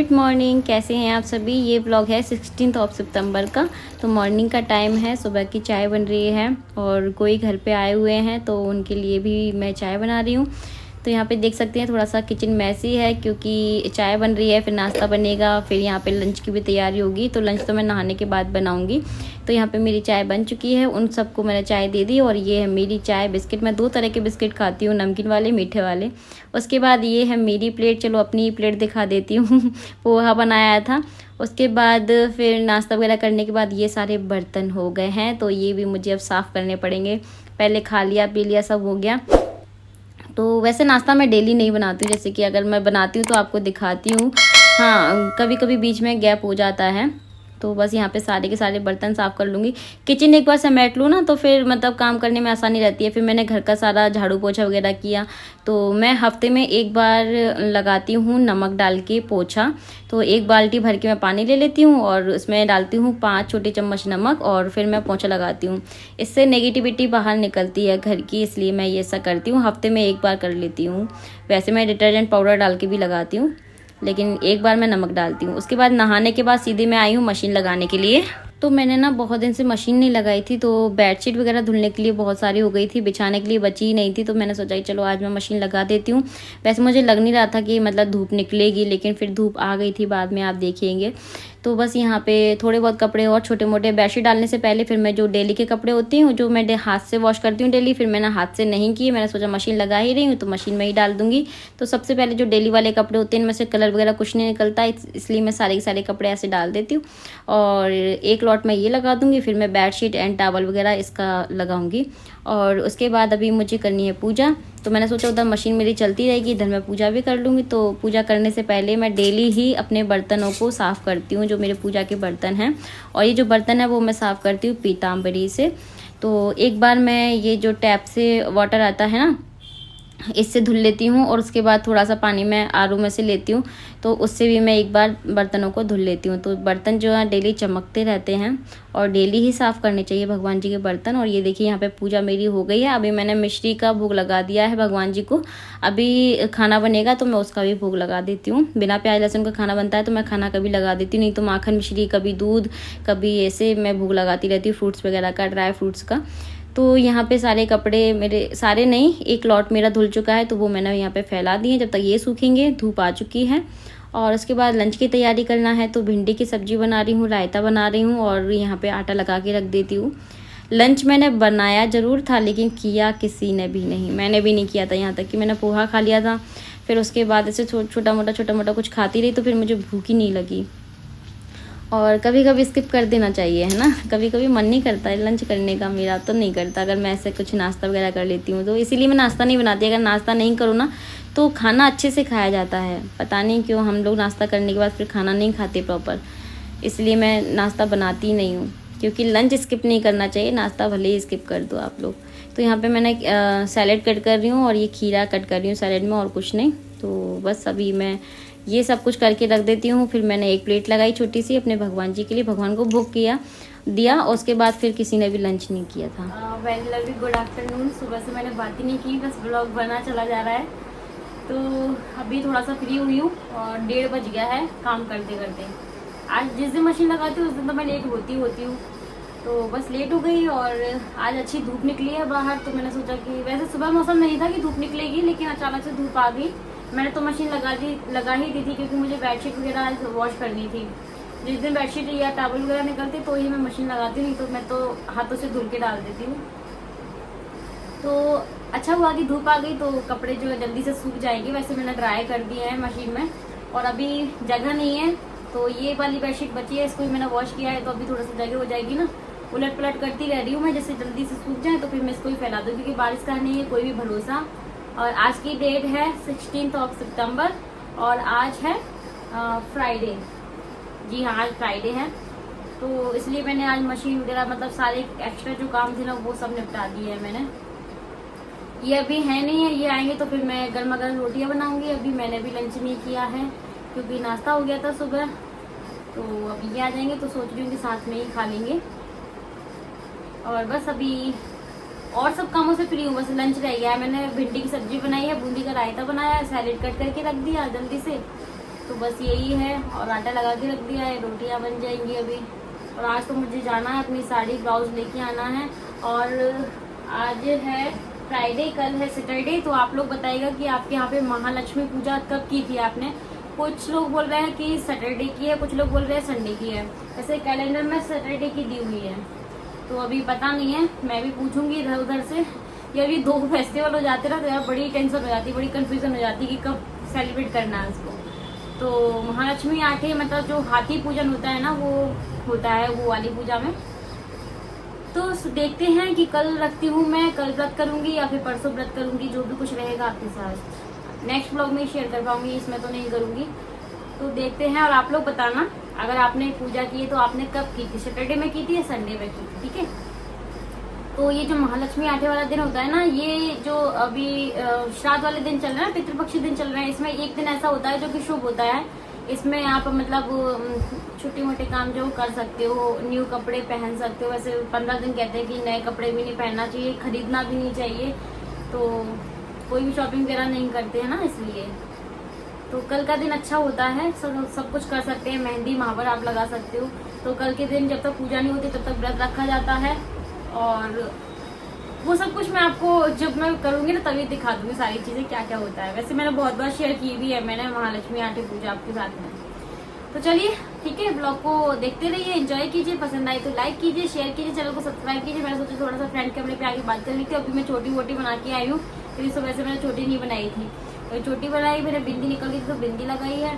Good morning, कैसे हैं आप सभी। ये व्लॉग है 16 सितंबर का। तो मॉर्निंग का टाइम है, सुबह की चाय बन रही है और कोई घर पे आए हुए हैं तो उनके लिए भी मैं चाय बना रही हूँ। तो यहाँ पे देख सकते हैं थोड़ा सा किचन मैसी है क्योंकि चाय बन रही है, फिर नाश्ता बनेगा, फिर यहाँ पे लंच की भी तैयारी होगी। तो लंच तो मैं नहाने के बाद बनाऊँगी। तो यहाँ पे मेरी चाय बन चुकी है, उन सबको मैंने चाय दे दी। और ये है मेरी चाय। बिस्किट मैं 2 तरह के बिस्किट खाती हूँ, नमकीन वाले, मीठे वाले। उसके बाद ये है मेरी प्लेट। चलो अपनी प्लेट दिखा देती हूँ पोहा बनाया था। उसके बाद फिर नाश्ता वगैरह करने के बाद ये सारे बर्तन हो गए हैं, तो ये भी मुझे अब साफ़ करने पड़ेंगे। पहले खा लिया पी लिया सब हो गया। तो वैसे नाश्ता मैं डेली नहीं बनाती हूँ, जैसे कि अगर मैं बनाती हूँ तो आपको दिखाती हूँ। हाँ, कभी कभी बीच में गैप हो जाता है। तो बस यहाँ पे सारे के सारे बर्तन साफ़ कर लूँगी। किचन एक बार समेट लूँ ना तो फिर मतलब काम करने में आसानी रहती है। फिर मैंने घर का सारा झाड़ू पोछा वगैरह किया। तो मैं हफ्ते में एक बार लगाती हूँ नमक डाल के पोछा। तो 1 बाल्टी भर के मैं पानी ले लेती हूँ और उसमें डालती हूँ 5 छोटे चम्मच नमक और फिर मैं पोछा लगाती हूँ। इससे नेगेटिविटी बाहर निकलती है घर की, इसलिए मैं ये सब करती हूँ। हफ्ते में एक बार कर लेती हूँ। वैसे मैं डिटर्जेंट पाउडर डाल के भी लगाती हूँ, लेकिन एक बार मैं नमक डालती हूँ। उसके बाद नहाने के बाद सीधे मैं आई हूँ मशीन लगाने के लिए। तो मैंने ना बहुत दिन से मशीन नहीं लगाई थी, तो बेडशीट वगैरह धुलने के लिए बहुत सारी हो गई थी, बिछाने के लिए बची ही नहीं थी। तो मैंने सोचा कि चलो आज मैं मशीन लगा देती हूँ। वैसे मुझे लग नहीं रहा था कि मतलब धूप निकलेगी, लेकिन फिर धूप आ गई थी, बाद में आप देखेंगे। तो बस यहाँ पे थोड़े बहुत कपड़े और छोटे मोटे बेडशीट डालने से पहले फिर मैं जो डेली के कपड़े होती हूँ, जो मैं हाथ से वॉश करती हूँ डेली, फिर मैंने हाथ से नहीं किए। मैंने सोचा मशीन लगा ही रही हूँ तो मशीन में ही डाल दूँगी। तो सबसे पहले जो डेली वाले कपड़े होते हैं इनमें से कलर वगैरह कुछ नहीं निकलता, इसलिए मैं सारे के सारे कपड़े ऐसे डाल देती हूँ। और एक लॉट में ये लगा दूँगी, फिर मैं बेडशीट एंड टॉवल वगैरह इसका लगाऊँगी। और उसके बाद अभी मुझे करनी है पूजा। तो मैंने सोचा उधर मशीन मेरी चलती रहेगी, इधर मैं पूजा भी कर लूँगी। तो पूजा करने से पहले मैं डेली ही अपने बर्तनों को साफ़ करती हूँ, जो मेरे पूजा के बर्तन हैं। और ये जो बर्तन है वो मैं साफ़ करती हूँ पीताम्बरी से। तो एक बार मैं ये जो टैप से वाटर आता है ना, इससे धुल लेती हूँ। और उसके बाद थोड़ा सा पानी मैं आर ओ में से लेती हूँ, तो उससे भी मैं एक बार बर्तनों को धुल लेती हूँ। तो बर्तन जो है डेली चमकते रहते हैं और डेली ही साफ़ करने चाहिए भगवान जी के बर्तन। और ये देखिए यहाँ पे पूजा मेरी हो गई है। अभी मैंने मिश्री का भोग लगा दिया है भगवान जी को। अभी खाना बनेगा तो मैं उसका भी भोग लगा देती हूँ। बिना प्याज लहसुन का खाना बनता है तो मैं खाना कभी लगा देती हूँ, नहीं तो माखन मिश्री, कभी दूध, कभी ऐसे मैं भोग लगाती रहती हूँ, फ्रूट्स वगैरह का, ड्राई फ्रूट्स का। तो यहाँ पे सारे कपड़े मेरे, सारे नहीं, एक लॉट मेरा धुल चुका है, तो वो मैंने यहाँ पे फैला दिए। जब तक ये सूखेंगे, धूप आ चुकी है। और उसके बाद लंच की तैयारी करना है। तो भिंडी की सब्जी बना रही हूँ, रायता बना रही हूँ और यहाँ पे आटा लगा के रख देती हूँ। लंच मैंने बनाया ज़रूर था, लेकिन किया किसी ने भी नहीं, मैंने भी नहीं किया था। यहाँ तक कि मैंने पोहा खा लिया था। फिर उसके बाद ऐसे छोटा मोटा कुछ खाती रही, तो फिर मुझे भूख ही नहीं लगी। और कभी कभी स्किप कर देना चाहिए, है ना। कभी कभी मन नहीं करता है लंच करने का, मेरा तो नहीं करता अगर मैं ऐसे कुछ नाश्ता वगैरह कर लेती हूँ तो। इसीलिए मैं नाश्ता नहीं बनाती। अगर नाश्ता नहीं करूँ ना तो खाना अच्छे से खाया जाता है। पता नहीं क्यों हम लोग नाश्ता करने के बाद फिर खाना नहीं खाते प्रॉपर, इसलिए मैं नाश्ता बनाती ही नहीं हूँ। क्योंकि लंच स्किप नहीं करना चाहिए, नाश्ता भले ही स्किप कर दो आप लोग। तो यहाँ पे मैंने सैलेड कट कर रही हूँ और ये खीरा कट कर रही हूँ सैलेड में, और कुछ नहीं। तो बस अभी मैं ये सब कुछ करके रख देती हूँ। फिर मैंने एक प्लेट लगाई छोटी सी अपने भगवान जी के लिए, भगवान को भोग दिया। और उसके बाद फिर किसी ने भी लंच नहीं किया था। Very lovely good afternoon. सुबह से मैंने बात ही नहीं की, बस ब्लॉग बना चला जा रहा है। तो अभी थोड़ा सा फ्री हुई हूँ और 1:30 बज गया है काम करते करते। आज जिस दिन मशीन लगाती हूँ उस दिन तो मैं लेट होती हूँ, तो बस लेट हो गई। और आज अच्छी धूप निकली है बाहर, तो मैंने सोचा कि वैसे सुबह मौसम नहीं था कि धूप निकलेगी, लेकिन अचानक से धूप आ गई। मैंने तो मशीन लगा ही दी थी, क्योंकि मुझे बेडशीट वगैरह वॉश करनी थी। जिस दिन बेडशीट या टॉवल वगैरह निकलती तो ही मैं मशीन लगाती, नहीं तो मैं तो हाथों से धुल के डाल देती हूँ। तो अच्छा हुआ कि धूप आ गई, तो कपड़े जो है जल्दी से सूख जाएंगे। वैसे मैंने ड्राई कर दिए हैं मशीन में, और अभी जगह नहीं है तो ये वाली बेडशीट बची है, इसको भी मैंने वॉश किया है, तो अभी थोड़ा सा जगह हो जाएगी ना। उलट पलट करती रह रही हूँ मैं, जैसे जल्दी से सूख जाए तो फिर मैं इसको ही फैला दूँ, क्योंकि बारिश का नहीं है कोई भी भरोसा। और आज की डेट है 16 सितंबर और आज है फ्राइडे। जी हाँ, आज फ्राइडे है। तो इसलिए मैंने आज मशीन वगैरह मतलब सारे एक्स्ट्रा जो काम थे ना वो सब निपटा दिए है मैंने। ये अभी है नहीं है, ये आएंगे तो फिर मैं गर्मा गर्म रोटियाँ बनाऊंगी। अभी मैंने भी लंच नहीं किया है क्योंकि नाश्ता हो गया था सुबह। तो अभी ये आ जाएंगे तो सोच रही हूँ कि साथ में ही खा लेंगे। और बस अभी और सब कामों से फ्री हूँ, बस लंच रह गया है। मैंने भिंडी की सब्जी बनाई है, बूंदी का रायता बनाया है, सैलेड कट करके रख दिया जल्दी से। तो बस यही है। और आटा लगा के रख दिया है, रोटियां बन जाएंगी अभी। और आज तो मुझे जाना है, अपनी साड़ी ब्लाउज लेके आना है। और आज है फ्राइडे, कल है सैटरडे। तो आप लोग बताइएगा कि आपके यहाँ पे महालक्ष्मी पूजा कब की थी आपने। कुछ लोग बोल रहे हैं कि सैटरडे की है, कुछ लोग बोल रहे हैं संडे की है। वैसे कैलेंडर में सैटरडे की दी हुई है, तो अभी पता नहीं है, मैं भी पूछूंगी इधर उधर से। ये अभी 2 फेस्टिवल हो जाते ना, तो यार बड़ी टेंशन हो जाती है, बड़ी कंफ्यूजन हो जाती है कि कब सेलिब्रेट करना है उसको। तो महालक्ष्मी आठे मतलब जो हाथी पूजन होता है ना, वो होता है वो वाली पूजा में। तो देखते हैं कि कल रखती हूँ मैं, कल व्रत करूंगी या फिर परसों व्रत करूंगी, जो भी कुछ रहेगा आपके साथ नेक्स्ट ब्लॉग में शेयर कर पाऊंगी, इसमें तो नहीं करूंगी। तो देखते हैं। और आप लोग बताना अगर आपने पूजा की है तो आपने कब की थी, सैटरडे में की थी या संडे में की थी, ठीक है। तो ये जो महालक्ष्मी आठे वाला दिन होता है ना, ये जो अभी श्राद्ध वाले दिन चल रहा है, पितृपक्षी दिन चल रहा है, इसमें एक दिन ऐसा होता है जो कि शुभ होता है। इसमें आप मतलब छोटे मोटे काम जो कर सकते हो, न्यू कपड़े पहन सकते हो। वैसे 15 दिन कहते हैं कि नए कपड़े भी नहीं पहनना चाहिए, खरीदना भी नहीं चाहिए, तो कोई भी शॉपिंग वगैरह नहीं करते हैं ना, इसलिए। तो कल का दिन अच्छा होता है, सब कुछ कर सकते हैं, मेहंदी महावर आप लगा सकते हो। तो कल के दिन जब तक पूजा नहीं होती तब तक व्रत रखा जाता है। और वो सब कुछ मैं आपको जब मैं करूंगी ना तभी दिखा दूंगी सारी चीजें क्या क्या होता है। वैसे मैंने बहुत बार शेयर की भी है मैंने महालक्ष्मी आठे पूजा आपके साथ में। तो चलिए ठीक है, ब्लॉग को देखते रहिए, एंजॉय कीजिए, पसंद आई तो लाइक कीजिए, शेयर कीजिए, चैनल को सब्सक्राइब कीजिए। मैंने सोचा थोड़ा सा फ्रेंड कैमरे पे आके बात कर ली थी, अभी मैं छोटी वोटी बना के आई हूँ, क्योंकि सुबह से मैंने छोटी नहीं बनाई थी। तो छोटी बनाई, मैंने बिंदी निकल गई थी तो बिंदी लगाई है।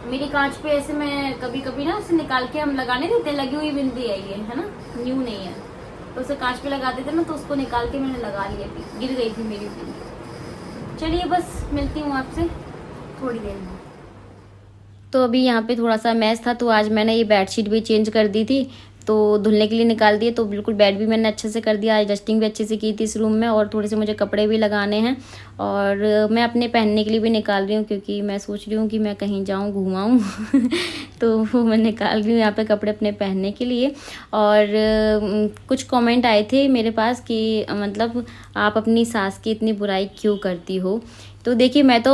मेरी कांच पे ऐसे मैं कभी कभी ना उसे निकाल के हम लगाने देते हैं, लगी हुई बिंदी है ये, है ना, न्यू नहीं है। तो उसे कांच पे लगा देते ना, तो उसको निकाल के मैंने लगा लिया, गिर गई थी मेरी बिंदी। चलिए बस मिलती हूँ आपसे थोड़ी देर में। तो अभी यहाँ पे थोड़ा सा मैस था, तो आज मैंने ये बेडशीट भी चेंज कर दी थी, तो धुलने के लिए निकाल दिए। तो बिल्कुल बेड भी मैंने अच्छे से कर दिया, आज डस्टिंग भी अच्छे से की थी इस रूम में। और थोड़े से मुझे कपड़े भी लगाने हैं, और मैं अपने पहनने के लिए भी निकाल रही हूँ, क्योंकि मैं सोच रही हूँ कि मैं कहीं जाऊँ घूमाऊँ तो वो मैं निकाल रही हूँ यहाँ पे कपड़े अपने पहनने के लिए। और कुछ कमेंट आए थे मेरे पास कि मतलब आप अपनी सास की इतनी बुराई क्यों करती हो। तो देखिए, मैं तो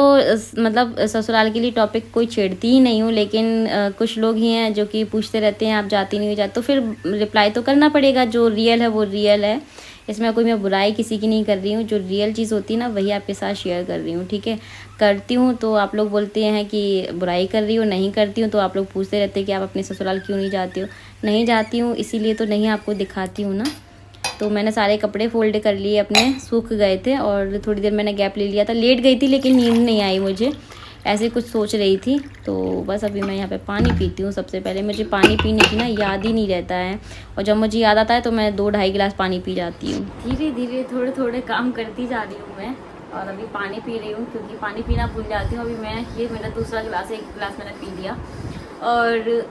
मतलब ससुराल के लिए टॉपिक कोई छेड़ती ही नहीं हूँ, लेकिन कुछ लोग ही हैं जो कि पूछते रहते हैं आप जाती नहीं हो जाती, तो फिर रिप्लाई तो करना पड़ेगा। जो रियल है वो रियल है, इसमें कोई मैं बुराई किसी की नहीं कर रही हूँ। जो रियल चीज़ होती है ना, वही आपके साथ शेयर कर रही हूँ, ठीक है। करती हूँ तो आप लोग बोलते हैं कि बुराई कर रही हो, नहीं करती हूँ तो आप लोग पूछते रहते हैं कि आप अपने ससुराल क्यों नहीं जाती हो। नहीं जाती हूँ इसीलिए तो नहीं आपको दिखाती हूँ ना। तो मैंने सारे कपड़े फोल्ड कर लिए अपने, सूख गए थे, और थोड़ी देर मैंने गैप ले लिया था, लेट गई थी लेकिन नींद नहीं आई मुझे, ऐसे कुछ सोच रही थी। तो बस अभी मैं यहाँ पे पानी पीती हूँ। सबसे पहले मुझे पानी पीने की ना याद ही नहीं रहता है, और जब मुझे याद आता है तो मैं 2-2.5 गिलास पानी पी जाती हूँ। धीरे धीरे थोड़े थोड़े काम करती जा रही हूँ मैं, और अभी पानी पी रही हूँ, क्योंकि पानी पीना भूल जाती हूँ। अभी मैं ये मेरा दूसरा गिलास है, 1 गिलास मैंने पी लिया। और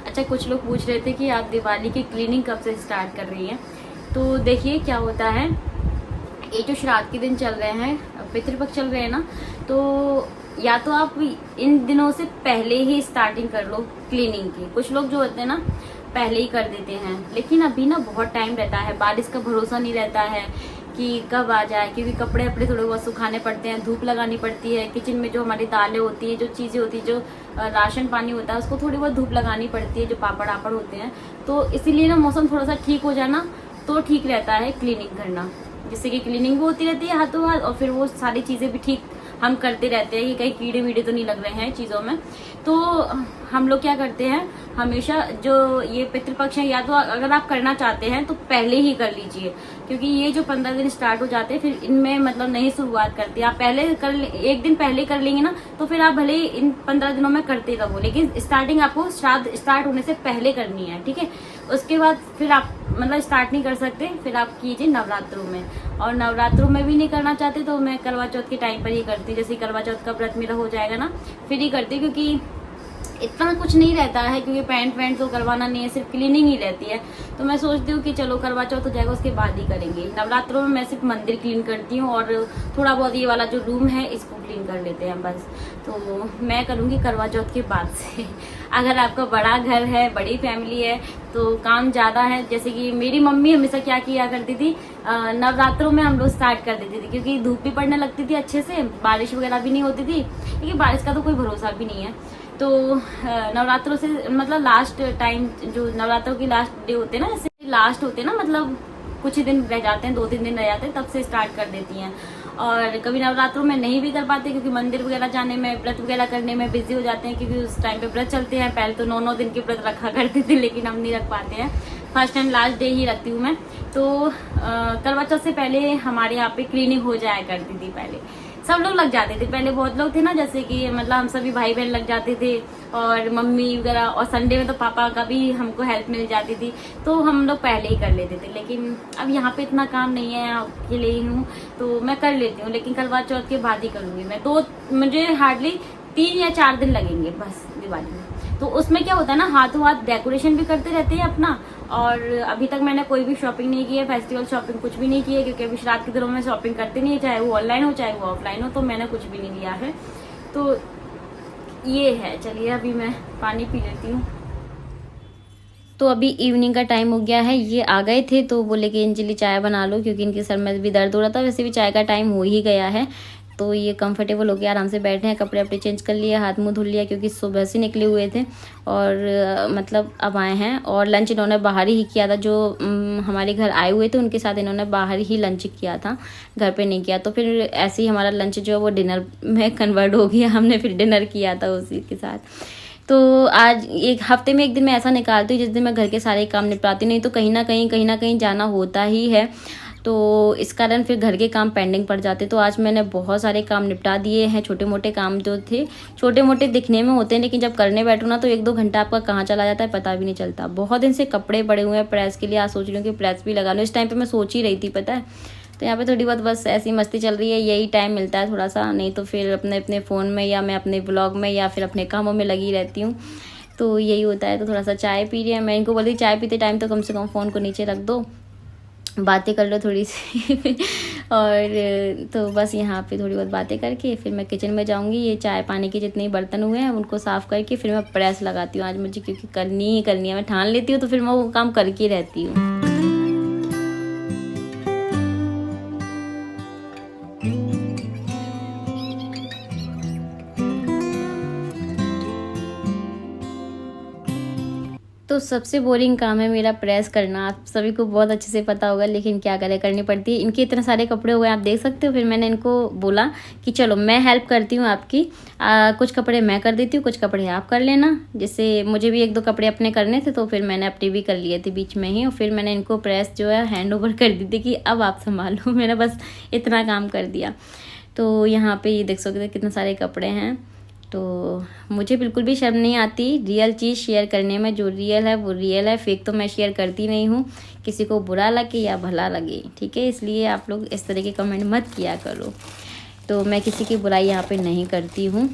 अच्छा, कुछ लोग पूछ रहे थे कि आप दिवाली की क्लीनिंग कब से स्टार्ट कर रही हैं। तो देखिए क्या होता है, ये जो श्राद्ध के दिन चल रहे हैं, पितृपक्ष चल रहे हैं ना, तो या तो आप इन दिनों से पहले ही स्टार्टिंग कर लो क्लीनिंग की। कुछ लोग जो होते हैं ना पहले ही कर देते हैं, लेकिन अभी ना बहुत टाइम रहता है, बारिश का भरोसा नहीं रहता है कि कब आ जाए, क्योंकि कपड़े अपने थोड़े बहुत सुखाने पड़ते हैं, धूप लगानी पड़ती है, किचन में जो हमारी दालें होती हैं, जो चीज़ें होती हैं, जो राशन पानी होता है, उसको थोड़ी बहुत धूप लगानी पड़ती है, जो पापड़ आपड़ होते हैं। तो इसीलिए ना मौसम थोड़ा सा ठीक हो जाए ना तो ठीक रहता है क्लीनिंग करना, जिससे कि क्लीनिंग भी होती रहती है हाथों हाथ, और फिर वो सारी चीज़ें भी ठीक हम करते रहते हैं कि कहीं कीड़े वीड़े तो नहीं लग रहे हैं चीज़ों में। तो हम लोग क्या करते हैं हमेशा, जो ये पितृपक्ष है, या तो अगर आप करना चाहते हैं तो पहले ही कर लीजिए, क्योंकि ये जो 15 दिन स्टार्ट हो जाते हैं फिर इनमें मतलब नहीं शुरुआत करते। आप पहले कर 1 दिन पहले कर लेंगे ना, तो फिर आप भले ही इन 15 दिनों में करते रहो, लेकिन स्टार्टिंग आपको श्राद्ध स्टार्ट होने से पहले करनी है, ठीक है। उसके बाद फिर आप मतलब स्टार्ट नहीं कर सकते, फिर आप कीजिए नवरात्रों में। और नवरात्रों में भी नहीं करना चाहते तो मैं करवा चौथ के टाइम पर ही करती, जैसे करवा चौथ का व्रत मेरा हो जाएगा ना फिर ही करती, क्योंकि इतना कुछ नहीं रहता है क्योंकि पेंट वेंट तो करवाना नहीं है, सिर्फ क्लीनिंग ही रहती है। तो मैं सोचती हूँ कि चलो करवा चौथ हो जाएगा उसके बाद ही करेंगे। नवरात्रों में मैं सिर्फ मंदिर क्लीन करती हूँ और थोड़ा बहुत ये वाला जो रूम है इसको क्लीन कर लेते हैं बस। तो मैं करूँगी करवा चौथ के बाद से। अगर आपका बड़ा घर है, बड़ी फैमिली है तो काम ज़्यादा है। जैसे कि मेरी मम्मी हमेशा क्या किया करती थी, नवरात्रों में हम लोग स्टार्ट कर देती थी क्योंकि धूप भी पड़ने लगती थी अच्छे से, बारिश वगैरह भी नहीं होती थी क्योंकि बारिश का तो कोई भरोसा भी नहीं है। तो नवरात्रों से मतलब लास्ट टाइम जो नवरात्रों की लास्ट डे होते हैं ना, जैसे लास्ट होते हैं ना, मतलब कुछ ही दिन रह जाते हैं, 2-3 दिन रह जाते हैं, तब से स्टार्ट कर देती हैं। और कभी नवरात्रों में नहीं भी कर पाते क्योंकि मंदिर वगैरह जाने में, व्रत वगैरह करने में बिजी हो जाते हैं क्योंकि उस टाइम पे व्रत चलते हैं। पहले तो 9-9 दिन के व्रत रखा करते थे लेकिन हम नहीं रख पाते हैं, फर्स्ट एंड लास्ट डे ही रखती हूँ मैं। तो करवा चौथ से पहले हमारे यहाँ पे क्लीनिंग हो जाया करती थी। पहले सब लोग लग जाते थे, पहले बहुत लोग थे ना, जैसे कि मतलब हम सभी भाई बहन लग जाते थे और मम्मी वगैरह, और संडे में तो पापा का भी हमको हेल्प मिल जाती थी तो हम लोग पहले ही कर लेते थे। लेकिन अब यहाँ पे इतना काम नहीं है, अकेले ही हूँ तो मैं कर लेती हूँ, लेकिन करवा चौथ के बाद ही करूँगी मैं। तो मुझे हार्डली 3 या 4 दिन लगेंगे बस दिवाली में। तो उसमें क्या होता है ना, हाथों हाथ डेकोरेशन भी करते रहते हैं अपना। और अभी तक मैंने कोई भी शॉपिंग नहीं की है, फेस्टिवल शॉपिंग कुछ भी नहीं की है क्योंकि अभी रात के दिनों में शॉपिंग करते नहीं है, चाहे वो ऑनलाइन हो चाहे वो ऑफलाइन हो, तो मैंने कुछ भी नहीं लिया है। तो ये है। चलिए अभी मैं पानी पी लेती हूँ। तो अभी इवनिंग का टाइम हो गया है, ये आ गए थे तो बोले कि इनके लिए चाय बना लो क्योंकि इनके सर में भी दर्द हो रहा था। वैसे भी चाय का टाइम हो ही गया है तो ये कंफर्टेबल हो गया, आराम से बैठे हैं, कपड़े अपने चेंज कर लिए, हाथ मुंह धुल लिया क्योंकि सुबह से निकले हुए थे और मतलब अब आए हैं। और लंच इन्होंने बाहर ही किया था, जो हमारे घर आए हुए थे उनके साथ इन्होंने बाहर ही लंच किया था, घर पे नहीं किया। तो फिर ऐसे ही हमारा लंच जो है वो डिनर में कन्वर्ट हो गया, हमने फिर डिनर किया था उसी के साथ। तो आज एक हफ्ते में एक दिन मैं ऐसा निकालती हूँ जिस दिन मैं घर के सारे काम निपटाती, नहीं तो कहीं ना कहीं जाना होता ही है, तो इस कारण फिर घर के काम पेंडिंग पड़ जाते। तो आज मैंने बहुत सारे काम निपटा दिए हैं। छोटे मोटे काम जो थे, छोटे मोटे दिखने में होते हैं लेकिन जब करने बैठो ना तो 1-2 घंटा आपका कहाँ चला जाता है पता भी नहीं चलता। बहुत दिन से कपड़े पड़े हुए हैं प्रेस के लिए, आज सोच रही हूँ कि प्रेस भी लगा लूँ। इस टाइम पे मैं सोच ही रही थी पता है, तो यहाँ पे थोड़ी बहुत बस ऐसी मस्ती चल रही है, यही टाइम मिलता है थोड़ा सा, नहीं तो फिर अपने अपने फ़ोन में या मैं अपने ब्लॉग में या फिर अपने कामों में लगी रहती हूँ, तो यही होता है। तो थोड़ा सा चाय पी रही है। मैं इनको बोली चाय पीते टाइम तो कम से कम फ़ोन को नीचे रख दो, बातें कर लो थोड़ी सी और तो बस यहाँ पे थोड़ी बहुत बातें करके फिर मैं किचन में जाऊँगी। ये चाय पानी के जितने बर्तन हुए हैं उनको साफ़ करके फिर मैं प्रेस लगाती हूँ आज मुझे, क्योंकि करनी ही करनी है। मैं ठान लेती हूँ तो फिर मैं वो काम करके रहती हूँ। तो सबसे बोरिंग काम है मेरा प्रेस करना, आप सभी को बहुत अच्छे से पता होगा, लेकिन क्या करें, करनी पड़ती है। इनके इतने सारे कपड़े हुए आप देख सकते हो। फिर मैंने इनको बोला कि चलो मैं हेल्प करती हूँ आपकी, कुछ कपड़े मैं कर देती हूँ, कुछ कपड़े आप कर लेना। जैसे मुझे भी 1-2 कपड़े अपने करने थे तो फिर मैंने अपने भी कर लिए थे बीच में ही, और फिर मैंने इनको प्रेस जो है हैंड ओवर कर दी थी कि अब आप संभालो। मैंने बस इतना काम कर दिया। तो यहाँ पे ये देख सकते हो कितने सारे कपड़े हैं। तो मुझे बिल्कुल भी शर्म नहीं आती रियल चीज़ शेयर करने में, जो रियल है वो रियल है, फेक तो मैं शेयर करती नहीं हूँ, किसी को बुरा लगे या भला लगे, ठीक है। इसलिए आप लोग इस तरह के कमेंट मत किया करो। तो मैं किसी की बुराई यहाँ पे नहीं करती हूँ,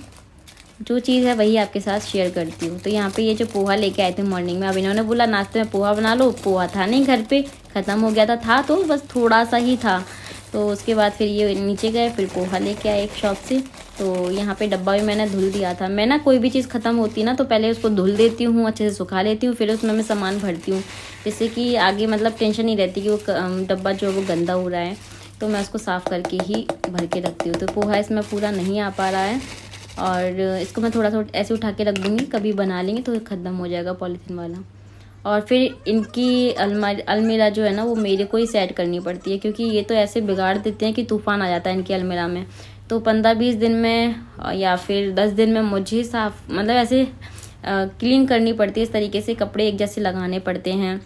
जो चीज़ है वही आपके साथ शेयर करती हूँ। तो यहाँ पे ये जो पोहा लेके आए थे मॉर्निंग में, अब इन्होंने बोला नाश्ते में पोहा बना लो, पोहा था नहीं घर पे, ख़त्म हो गया था तो बस थोड़ा सा ही था। तो उसके बाद फिर ये नीचे गए, फिर पोहा लेके आए एक शॉप से। तो यहाँ पे डब्बा भी मैंने धुल दिया था। मैं ना कोई भी चीज़ ख़त्म होती है ना तो पहले उसको धुल देती हूँ, अच्छे से सुखा लेती हूँ, फिर उसमें मैं सामान भरती हूँ, जिससे कि आगे मतलब टेंशन नहीं रहती कि वो डब्बा जो है वो गंदा हो रहा है। तो मैं उसको साफ़ करके ही भर के रखती हूँ। तो पोहा इसमें पूरा नहीं आ पा रहा है और इसको मैं थोड़ा थोड़ा ऐसे उठा के रख दूँगी, कभी बना लेंगे तो ख़त्म हो जाएगा पॉलीथीन वाला। और फिर इनकी अलमीरा जो है ना वो मेरे को ही सेट करनी पड़ती है, क्योंकि ये तो ऐसे बिगाड़ देते हैं कि तूफ़ान आ जाता है इनकी अलमीरा में। तो 15-20 दिन में या फिर 10 दिन में मुझे साफ मतलब ऐसे क्लीन करनी पड़ती है। इस तरीके से कपड़े एक जैसे लगाने पड़ते हैं,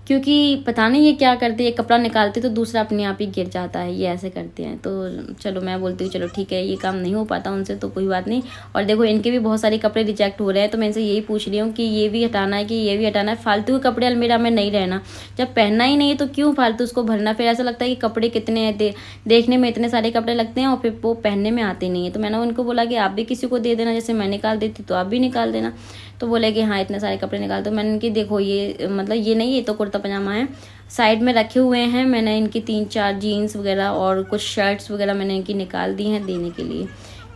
क्योंकि पता नहीं ये क्या करते हैं, कपड़ा निकालते तो दूसरा अपने आप ही गिर जाता है, ये ऐसे करते हैं। तो चलो मैं बोलती हूँ चलो ठीक है, ये काम नहीं हो पाता उनसे तो कोई बात नहीं। और देखो इनके भी बहुत सारे कपड़े रिजेक्ट हो रहे हैं, तो मैं इनसे यही पूछ रही हूँ कि ये भी हटाना है कि ये भी हटाना है। फालतू के कपड़े अलमीरा में नहीं रहना, जब पहनना ही नहीं है तो क्यों फालतू उसको भरना। फिर ऐसा लगता है कि कपड़े कितने हैं, देखने में इतने सारे कपड़े लगते हैं और फिर वो पहनने में आते नहीं है। तो मैंने उनको बोला कि आप भी किसी को दे देना, जैसे मैं निकाल देती तो आप भी निकाल देना। तो बोले कि हाँ इतने सारे कपड़े निकाल दो। मैंने इनकी देखो ये मतलब ये नहीं, ये तो कुर्ता पजामा है, साइड में रखे हुए हैं। मैंने इनकी 3-4 जीन्स वगैरह और कुछ शर्ट्स वगैरह मैंने इनकी निकाल दी हैं देने के लिए।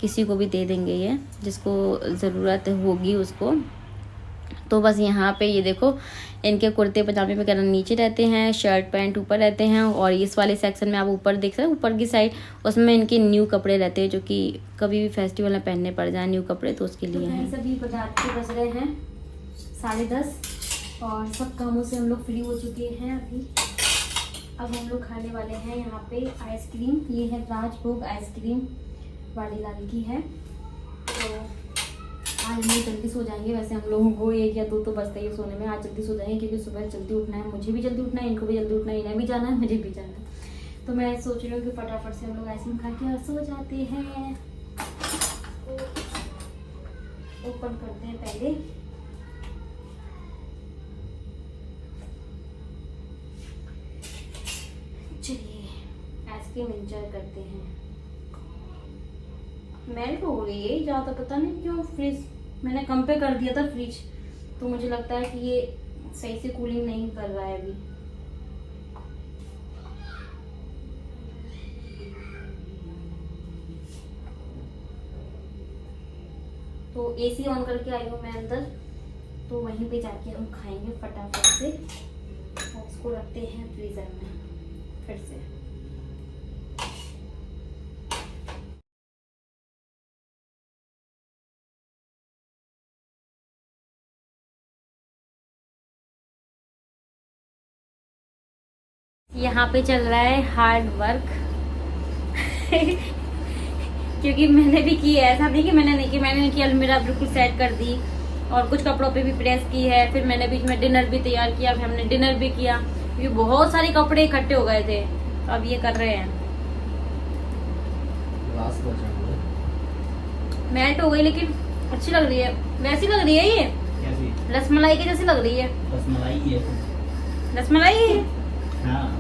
किसी को भी दे देंगे ये, जिसको ज़रूरत होगी उसको। तो बस यहाँ पे ये देखो इनके कुर्ते पजामे वगैरह नीचे रहते हैं, शर्ट पैंट ऊपर रहते हैं। और इस वाले सेक्शन में आप ऊपर देख सकते हैं, ऊपर की साइड उसमें इनके न्यू कपड़े रहते हैं, जो कि कभी भी फेस्टिवल में पहनने पड़ जाए न्यू कपड़े, तो उसके लिए हैं। सभी बाजार के बज रहे हैं 10:30 और सब कामों से हम लोग फ्री हो चुके हैं अभी। अब हम लोग खाने वाले हैं यहाँ पे आइसक्रीम। ये है राजभोग आइसक्रीम, वाली लाल की है। तो आज हम लोग जल्दी सो जाएंगे, वैसे हम लोगों को 1 या 2 तो बजता ही है सोने में। आज जल्दी सो जाएंगे क्योंकि सुबह जल्दी उठना है, मुझे भी जल्दी उठना है, इनको भी जल्दी उठना है, इन्हें भी जाना है, मुझे भी जाना है। तो मैं सोच रही हूँ कि फटाफट से हम लोग आइसक्रीम खा के और सो जाते हैं। ओपन करते हैं पहले। चलिए आइसक्रीम एंजॉय करते हैं। मेल्ट हो गई है ज़्यादा, पता नहीं क्यों। फ्रिज मैंने कम पे कर दिया था फ्रिज, तो मुझे लगता है कि ये सही से कूलिंग नहीं कर रहा है अभी। तो एसी ऑन करके आई हूँ मैं अंदर, तो वहीं पे जाके हम खाएंगे फटाफट से और इसको रखते हैं फ्रीज़र में फिर से। यहाँ पे चल रहा है हार्ड वर्क क्योंकि मैंने भी की है, ऐसा नहीं कि मैंने नहीं की, मैंने की अलमीरा बिल्कुल सेट कर दी और कुछ कपड़ों पे भी प्रेस की है। फिर मैंने बीच में डिनर भी तैयार किया, फिर हमने डिनर भी किया क्योंकि बहुत सारे कपड़े इकट्ठे हो गए थे। अब ये कर रहे हैं, मेल्ट हो गई लेकिन अच्छी लग रही है। वैसी लग रही है ये, रसमलाई की जैसी लग रही है। रसमलाई है, हाँ।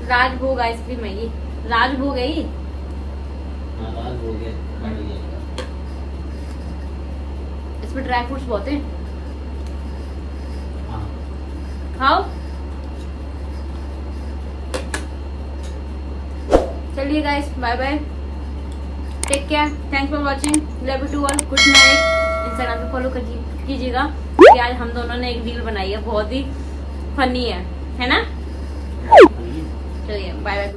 राजभोग आइसक्रीम है ये, राजभोग है ये। हाँ, राजभोग है। इसमें ड्राई फ्रूट्स बहुत हैं। हाँ। खाओ। चलिए guys, bye bye, take care, thanks for watching, love you to all, good night. Instagram पे फॉलो कीजिएगा क्योंकि आज हम दोनों ने एक रील बनाई है, बहुत ही फनी है ना। चलिए बाय बाय।